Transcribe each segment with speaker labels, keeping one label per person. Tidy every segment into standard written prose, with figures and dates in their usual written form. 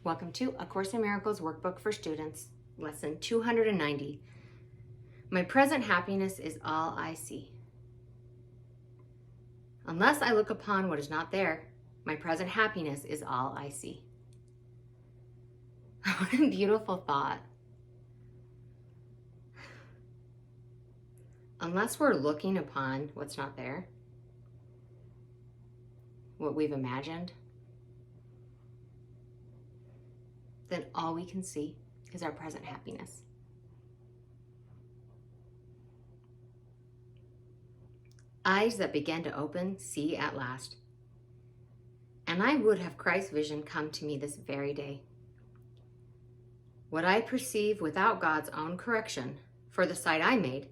Speaker 1: Welcome to A Course in Miracles Workbook for Students, Lesson 290. My present happiness is all I see. Unless I look upon what is not there, my present happiness is all I see. What a beautiful thought. Unless we're looking upon what's not there, what we've imagined, then all we can see is our present happiness. Eyes that began to open see at last. And I would have Christ's vision come to me this very day. What I perceive without God's own correction for the sight I made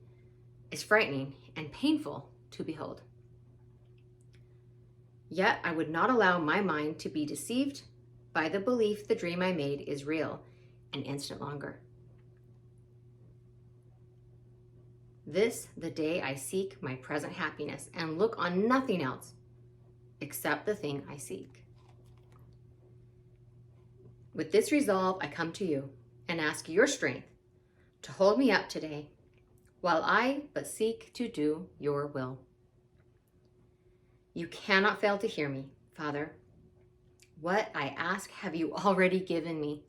Speaker 1: is frightening and painful to behold. Yet I would not allow my mind to be deceived by the belief the dream I made is real an instant longer. This the day I seek my present happiness and look on nothing else except the thing I seek. With this resolve, I come to you and ask your strength to hold me up today while I but seek to do your will. You cannot fail to hear me, Father. What I ask have you already given me,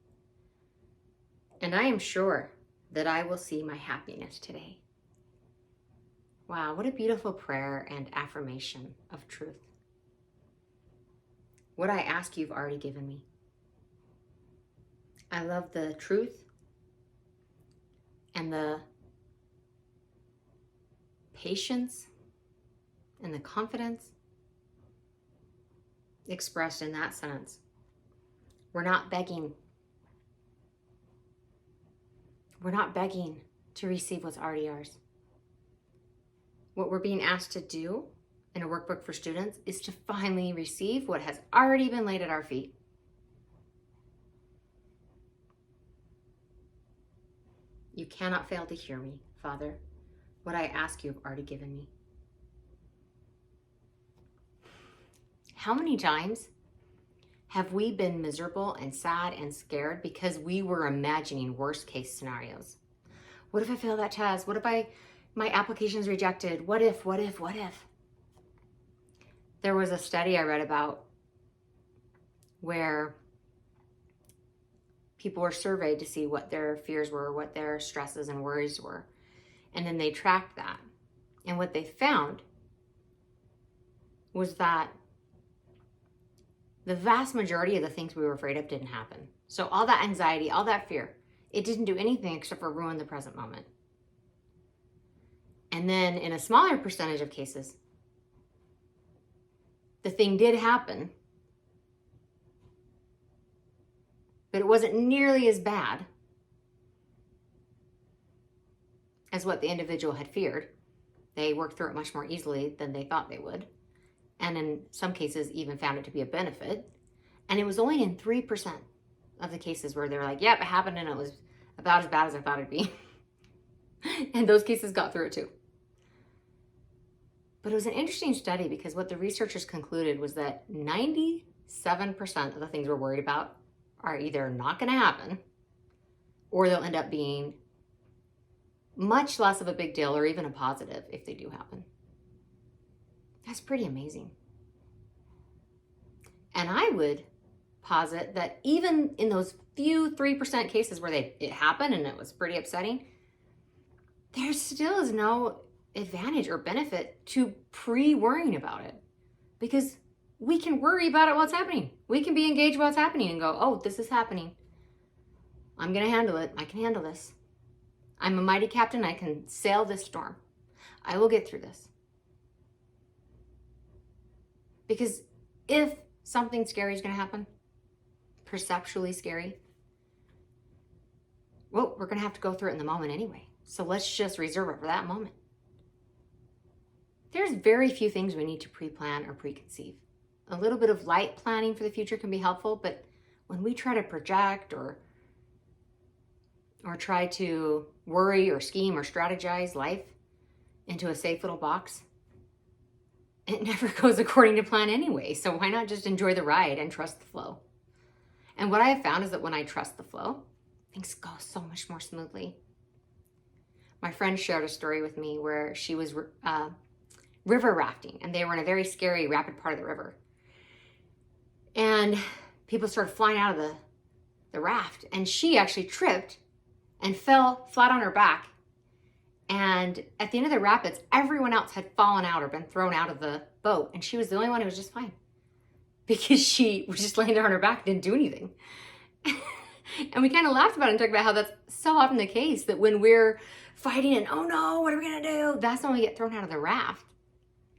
Speaker 1: and I am sure that I will see my happiness today. Wow, what a beautiful prayer and affirmation of truth. What I ask you've already given me. I love the truth and the patience and the confidence expressed in that sentence. We're not begging. We're not begging to receive what's already ours. What we're being asked to do in a workbook for students is to finally receive what has already been laid at our feet. You cannot fail to hear me, Father. What I ask you have already given me. How many times have we been miserable and sad and scared because we were imagining worst case scenarios? What if I fail that test? What if my application is rejected? What if? There was a study I read about where people were surveyed to see what their fears were, what their stresses and worries were. And then they tracked that. And what they found was that the vast majority of the things we were afraid of didn't happen. So all that anxiety, all that fear, it didn't do anything except for ruin the present moment. And then in a smaller percentage of cases, the thing did happen, but it wasn't nearly as bad as what the individual had feared. They worked through it much more easily than they thought they would. And in some cases even found it to be a benefit. And it was only in 3% of the cases where they were like, yep, it happened and it was about as bad as I thought it'd be. And those cases got through it too. But it was an interesting study because what the researchers concluded was that 97% of the things we're worried about are either not going to happen or they'll end up being much less of a big deal or even a positive if they do happen. That's pretty amazing. And I would posit that even in those few 3% cases where it happened and it was pretty upsetting, there still is no advantage or benefit to pre-worrying about it, because we can worry about it while it's happening. We can be engaged while it's happening and go, oh, this is happening. I'm going to handle it. I can handle this. I'm a mighty captain. I can sail this storm. I will get through this. Because if something scary is going to happen, perceptually scary, well, we're going to have to go through it in the moment anyway. So let's just reserve it for that moment. There's very few things we need to pre-plan or preconceive. A little bit of light planning for the future can be helpful, but when we try to project or try to worry or scheme or strategize life into a safe little box, it never goes according to plan anyway. So why not just enjoy the ride and trust the flow? And what I have found is that when I trust the flow, things go so much more smoothly. My friend shared a story with me where she was river rafting, and they were in a very scary, rapid part of the river. And people started flying out of the raft, and she actually tripped and fell flat on her back. And at the end of the rapids, everyone else had fallen out or been thrown out of the boat, and she was the only one who was just fine because she was just laying there on her back, didn't do anything. And we kind of laughed about it and talked about how that's so often the case, that when we're fighting and, oh no, what are we gonna do? That's when we get thrown out of the raft.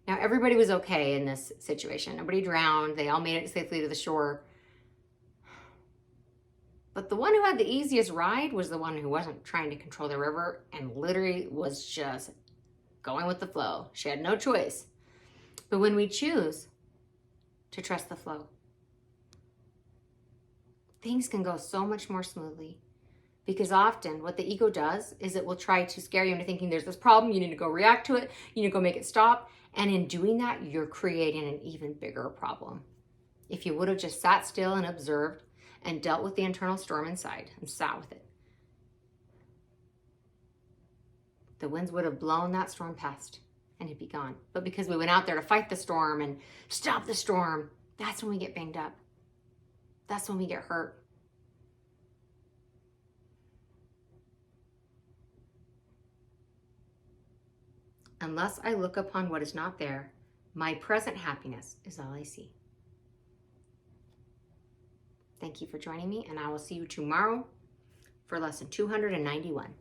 Speaker 1: Now, everybody was okay in this situation. Nobody drowned. They all made it safely to the shore. But the one who had the easiest ride was the one who wasn't trying to control the river and literally was just going with the flow. She had no choice. But when we choose to trust the flow, things can go so much more smoothly. Because often what the ego does is it will try to scare you into thinking there's this problem, you need to go react to it, you need to go make it stop. And in doing that, you're creating an even bigger problem. If you would have just sat still and observed and dealt with the internal storm inside and sat with it, the winds would have blown that storm past and it'd be gone. But because we went out there to fight the storm and stop the storm, that's when we get banged up. That's when we get hurt. Unless I look upon what is not there, my present happiness is all I see. Thank you for joining me, and I will see you tomorrow for lesson 291.